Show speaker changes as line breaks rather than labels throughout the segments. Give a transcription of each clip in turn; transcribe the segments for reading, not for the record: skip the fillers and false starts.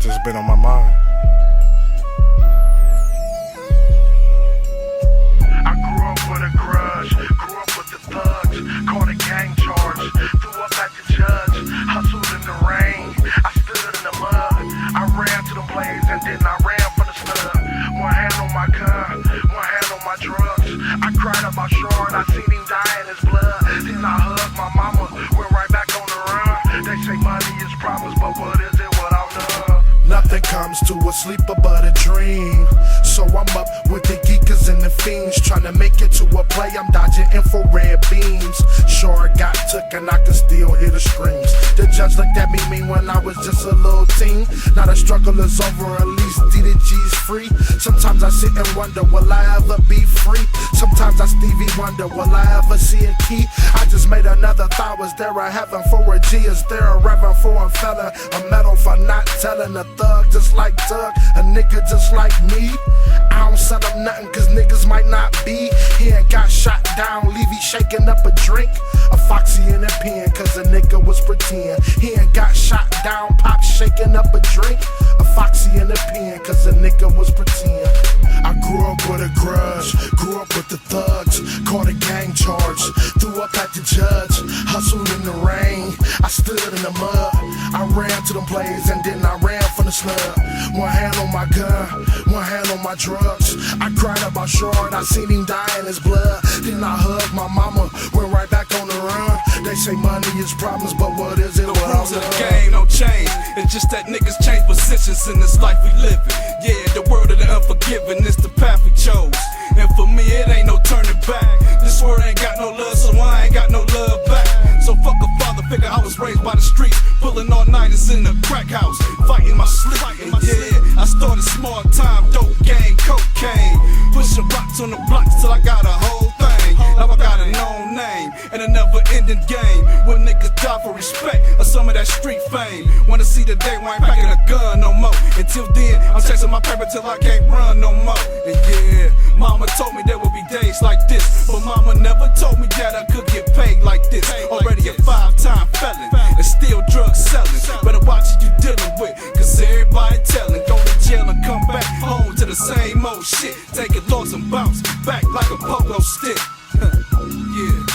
just been on my mind.
I grew up with a grudge, grew up with the thugs, caught a gang charge, threw up at the judge, hustled in the rain, I stood in the mud, I ran to the blaze and then I ran from the snub. One hand on my gun, one hand on my drugs, I cried about Short, I seen him die in his blood, then I hugged my mama, went right back on the run. They say money is promise, but what is it without love?
Nothing comes to a sleeper but a dream. So I'm up with the geekers and the fiends, trying to make it to a play. I'm dodging infrared beams. Sure, got took and I can still hear the screams. The judge looked at me mean when I was just a little teen. Now the struggle is over, at least D the G's free. Sometimes I sit and wonder, will I ever be free? Sometimes I Stevie wonder, will I ever see a key? I just made another thought, was there a heaven for a G? Is there a reverend for a fella? A medal for not telling a thug just like Doug, a nigga just like me. I don't set up nothing cause niggas might not be. He ain't got shot down, Levy shaking up a drink. A Foxy in a pen cause a nigga was pretend. He ain't got shot down, Pop shaking up a drink. A Foxy in a pen cause a nigga was pretend. I grew up with a grudge, grew up with the thugs, caught a gang charge, threw up at the judge, hustled in the rain, I stood in the mud, I ran to the blaze and then I ran from the snub. One hand on my gun, one hand on my drugs, I cried about Short, I seen him die in his blood, then I hugged my mama, went right back on the run. They say money is problems, but what is it?
The rules of the game don't change, it's just that niggas change positions in this life we live in. Yeah, the world of the unforgiving is the path we chose, and for me it ain't no turning back. This world ain't got no love, so I ain't got no love back. So fuck a father figure, I was raised by the streets, pulling all-nighters in the crack house, fighting my sleep. And yeah, I started small time, dope gang, cocaine, pushing rocks on the blocks till I got a whole thing. Now I got a known name and a never-ending game, where niggas die for respect or some of that street fame. Wanna see the day when I ain't packing a gun no more. Until then, I'm chasing my paper till I can't run no more. And yeah, mama told me there would be days like this, but mama never told me that I could get paid like this. Already a 5-time felon and still drug selling. Better watch who you dealing with, cause everybody telling. Go to jail and come back home to the same old shit. Take a loss and bounce back like a pogo stick. Yeah,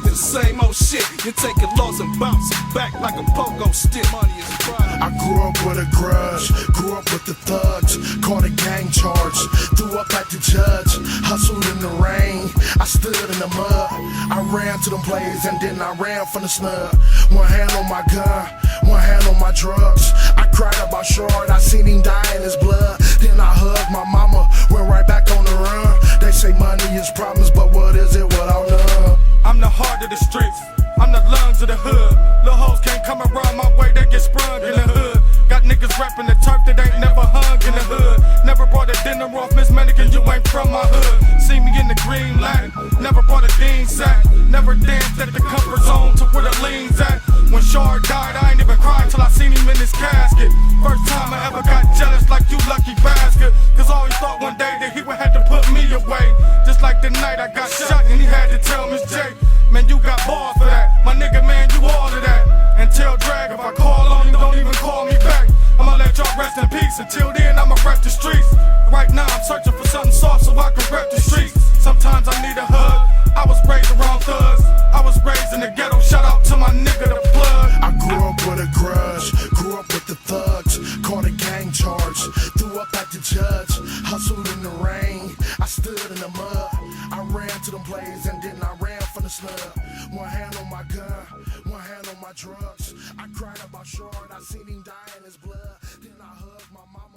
the same old shit. You take a loss and bounce back like a pogo stick. Money is pride.
I grew up with a grudge, grew up with the thugs, caught a gang charge, threw up at the judge, hustled in the rain, I stood in the mud, I ran to the blaze and then I ran from the snub. One hand on my gun, one hand on my drugs, I cried about Short, I seen him die in his blood, then I hugged my mama, went right back on the run. They say money is problems, but what is it without love?
I'm the heart of the streets, I'm the lungs of the hood. Little hoes can't come around my way, they get sprung in the hood. Got niggas rapping the turf that ain't never hung in the hood. Never brought a dinner off Miss Mannequin, you ain't from my hood. See me in the green light, never brought a bean sack. Never danced at the comfort zone to where the lean's at. When Short died, I ain't even cried till I seen him in his casket. First time I ever got jealous like you lucky bastard, cause I always thought one day that he would have to put me away. Just like the night I got shot and he had to tell Miss J, man, you got balls for that. My nigga, man, you all of that. And tell Drag if I call on him, don't even call me back. I'ma let y'all rest in peace. Until then, I'ma rep the streets. Right now, I'm searching for something soft so I can rep the streets. Sometimes I need a hug. I was raised around thugs. I was raised in the ghetto. Shout out to my nigga, the plug.
I grew up with a grudge, grew up with the thugs, caught a gang charge, threw up at the judge, hustled in the rain, I stood in the mud, I ran to the blaze and then I ran from the snub. One hand on my gun, one hand on my drugs, I cried about Short, I seen him die in his blood, then I hugged my mama.